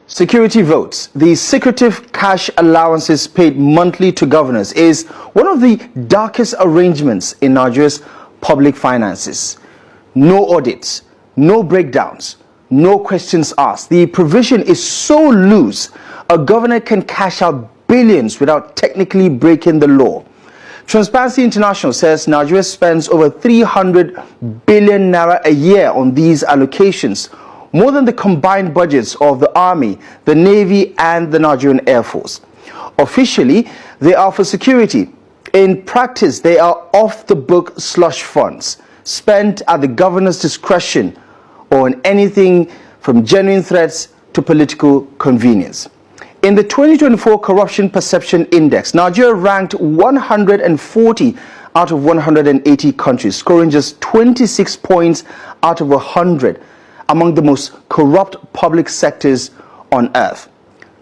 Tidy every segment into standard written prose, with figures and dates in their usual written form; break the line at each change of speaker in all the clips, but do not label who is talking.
Security votes, the secretive cash allowances paid monthly to governors, is one of the darkest arrangements in Nigeria's public finances. No audits, no breakdowns, no questions asked. The provision is so loose, a governor can cash out billions without technically breaking the law. Transparency International says Nigeria spends over 300 billion naira a year on these allocations, more than the combined budgets of the Army, the Navy, and the Nigerian Air Force. Officially, they are for security. In practice, they are off-the-book slush funds, spent at the governor's discretion on anything from genuine threats to political convenience. In the 2024 Corruption Perception Index, Nigeria ranked 140 out of 180 countries, scoring just 26 points out of 100 among the most corrupt public sectors on earth.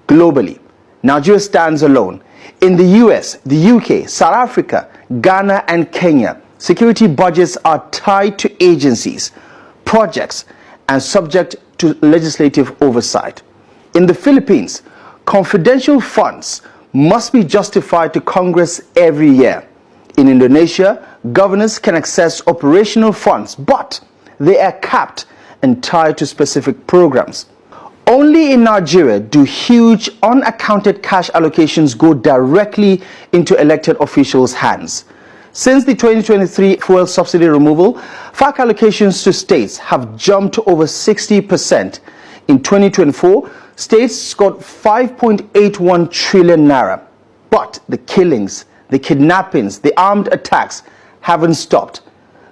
Globally, Nigeria stands alone. In the US, the UK, South Africa, Ghana, and Kenya, security budgets are tied to agencies, projects, and subject to legislative oversight. In the Philippines, confidential funds must be justified to Congress every year. In Indonesia, governors can access operational funds, but they are capped and tied to specific programs. Only in Nigeria do huge unaccounted cash allocations go directly into elected officials' hands. Since the 2023 fuel subsidy removal, FAC allocations to states have jumped to over 60%. In 2024, states got 5.81 trillion naira. But the killings, the kidnappings, the armed attacks haven't stopped.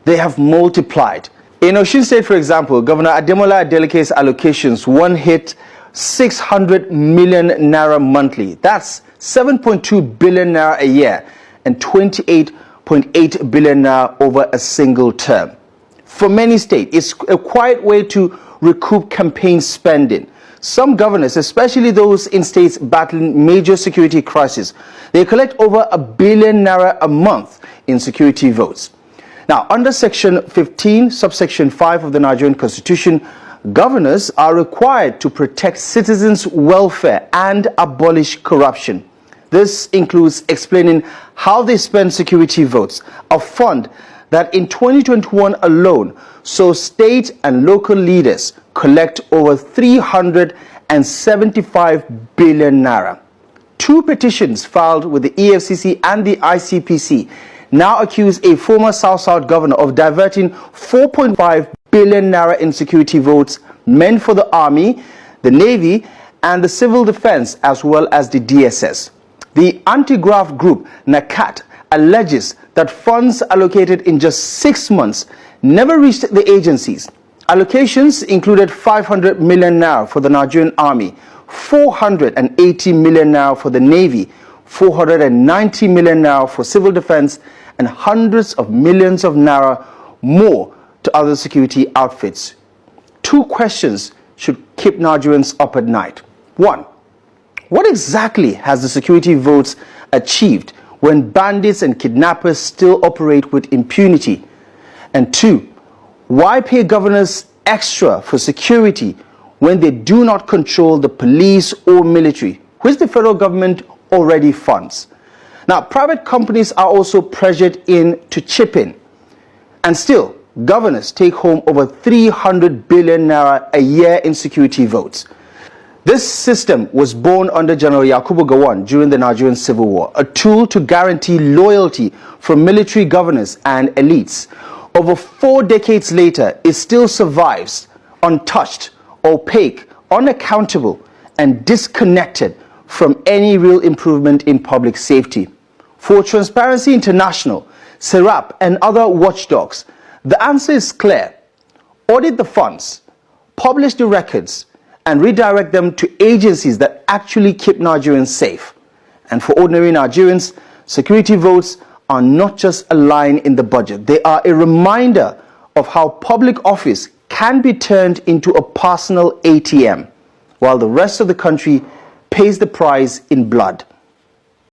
They have multiplied. In Osun State, for example, Governor Ademola Adeleke's allocations hit 600 million naira monthly. That's 7.2 billion naira a year and 28.8 billion naira over a single term. For many states, it's a quiet way to recoup campaign spending. Some governors, especially those in states battling major security crises, they collect over 1 billion naira a month in security votes. Now, under Section 15, subsection 5 of the Nigerian Constitution, governors are required to protect citizens' welfare and abolish corruption. This includes explaining how they spend security votes, a fund that in 2021 alone saw state and local leaders collect over 375 billion naira. Two petitions filed with the EFCC and the ICPC now accuse a former South-South governor of diverting 4.5 billion naira in security votes meant for the Army, the Navy, and the Civil Defense, as well as the DSS. The anti-graft group NACAT alleges that funds allocated in just 6 months never reached the agencies. Allocations included 500 million naira for the Nigerian Army, 480 million naira for the Navy, 490 million naira for Civil Defense, and hundreds of millions of naira more to other security outfits. Two questions should keep Nigerians up at night. One, what exactly has the security votes achieved when bandits and kidnappers still operate with impunity? And two, why pay governors extra for security when they do not control the police or military, which the federal government already funds? Now, private companies are also pressured in to chip in, and still, governors take home over 300 billion naira a year in security votes. This system was born under General Yakubu Gowon during the Nigerian Civil War, a tool to guarantee loyalty from military governors and elites. Over 4 decades later, it still survives, untouched, opaque, unaccountable, and disconnected from any real improvement in public safety. For Transparency International, SERAP, and other watchdogs, the answer is clear. Audit the funds, publish the records, and redirect them to agencies that actually keep Nigerians safe. And for ordinary Nigerians, security votes are not just a line in the budget. They are a reminder of how public office can be turned into a personal ATM, while the rest of the country pays the price in blood.